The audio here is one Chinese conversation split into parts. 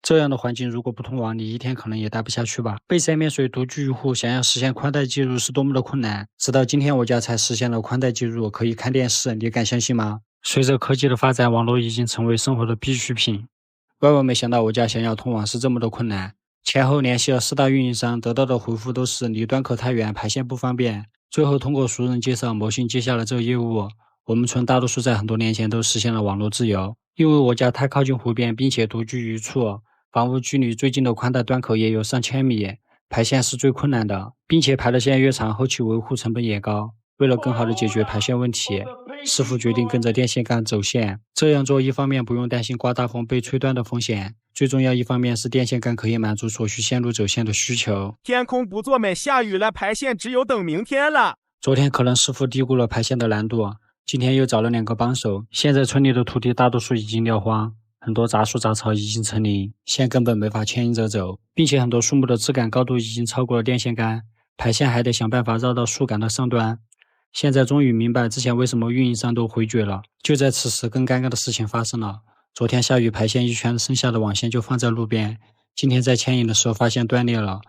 这样的环境如果不通网，你一天可能也待不下去吧。被塞面水独居一户，想要实现宽带接入是多么的困难。直到今天，我家才实现了宽带接入，可以看电视，你敢相信吗？随着科技的发展，网络已经成为生活的必需品。万万没想到，我家想要通网是这么的困难。前后联系了4大运营商，得到的回复都是离端口太远，排线不方便。最后通过熟人介绍，某信接下了这个业务。我们村大多数在很多年前都实现了网络自由，因为我家太靠近湖边，并且独居一处，房屋距离最近的宽带端口也有上千米，排线是最困难的，并且排的线越长，后期维护成本也高。为了更好的解决排线问题，师傅决定跟着电线杆走线。这样做一方面不用担心刮大风被吹断的风险，最重要一方面是电线杆可以满足所需线路走线的需求。天空不作美，下雨了，排线只有等明天了。昨天可能师傅低估了排线的难度，今天又找了2个帮手。现在村里的土地大多数已经撂荒，很多杂树杂草已经成林，线根本没法牵引着走，并且很多树木的枝干高度已经超过了电线杆，排线还得想办法绕到树干的上端。现在终于明白之前为什么运营商都回绝了。就在此时，更尴尬的事情发生了。昨天下雨排线一圈，剩下的网线就放在路边，今天在牵引的时候发现断裂了，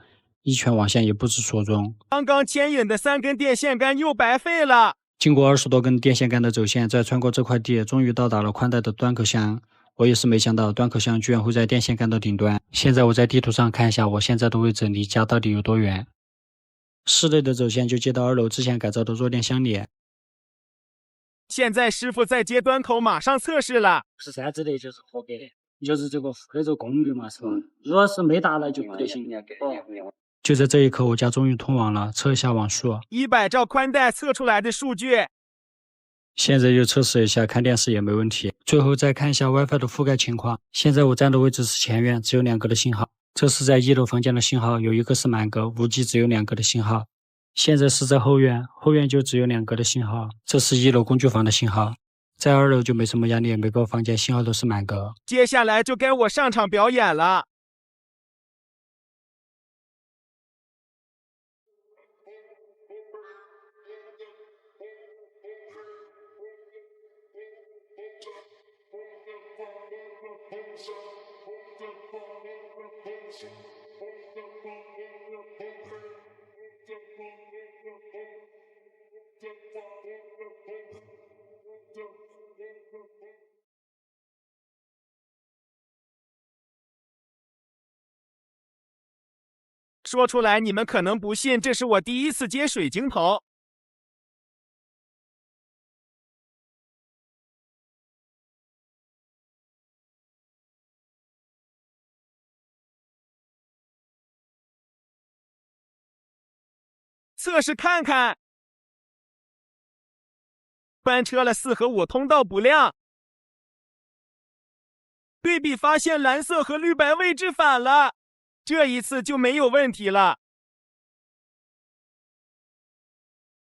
一圈网线也不知所踪。刚刚牵引的3根电线杆又白费了。经过20多根电线杆的走线，再穿过这块地，终于到达了宽带的端口箱。我也是没想到，端口箱居然会在电线杆的顶端。现在我在地图上看一下，我现在的位置离家到底有多远。室内的走线就接到2楼之前改造的弱电箱里。现在师傅在接端口，马上测试了。是山之内就是合格的，就是这个附的这个功率嘛，是吧？如果是没达到就不得行。就在这一刻，我家终于通网了，测一下网速。100兆宽带测出来的数据。现在又测试一下，看电视也没问题。最后再看一下 WiFi 的覆盖情况。现在我站的位置是前院，只有2个的信号。这是在1楼房间的信号，有1个是满格，5G只有2个的信号。现在是在后院，后院就只有2个的信号。这是1楼工具房的信号。在2楼就没什么压力，每个房间信号都是满格。接下来就该我上场表演了。说出来你们可能不信，这是我第1次接水晶头。测试看看，翻车了，4和5通道不亮。对比发现蓝色和绿白位置反了，这一次就没有问题了。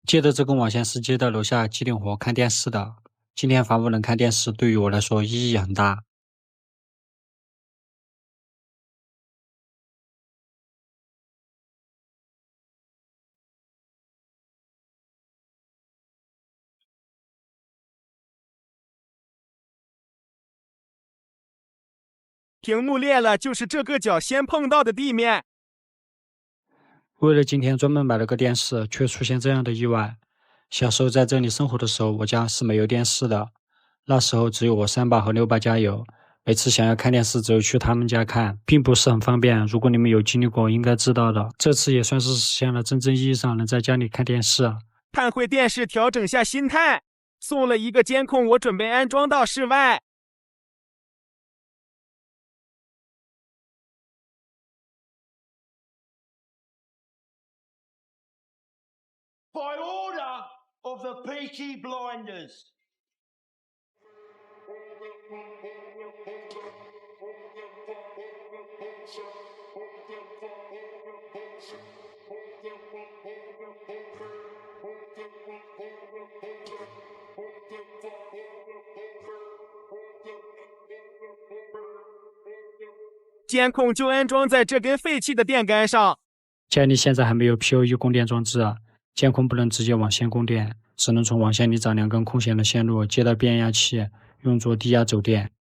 接的这根网线是接到楼下机顶盒看电视的。今天房屋能看电视，对于我来说意义很大。屏幕裂了，就是这个脚先碰到的地面。为了今天专门买了个电视，却出现这样的意外。小时候在这里生活的时候，我家是没有电视的。那时候只有我3爸和6爸家有，每次想要看电视，只有去他们家看，并不是很方便。如果你们有经历过，应该知道的。这次也算是实现了真正意义上能在家里看电视。看会电视，调整下心态。送了1个监控，我准备安装到室外。By order of the Peaky Blinders. 监控就安装在这根废弃的电杆上。家里现在还没有 PoE 供电装置，监控不能直接网线供电，只能从网线里找2根空闲的线路接到变压器，用作低压走电。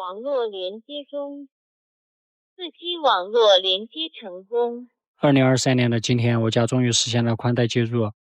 网络连接中，4G 网络连接成功。2023年的今天，我家终于实现了宽带接入。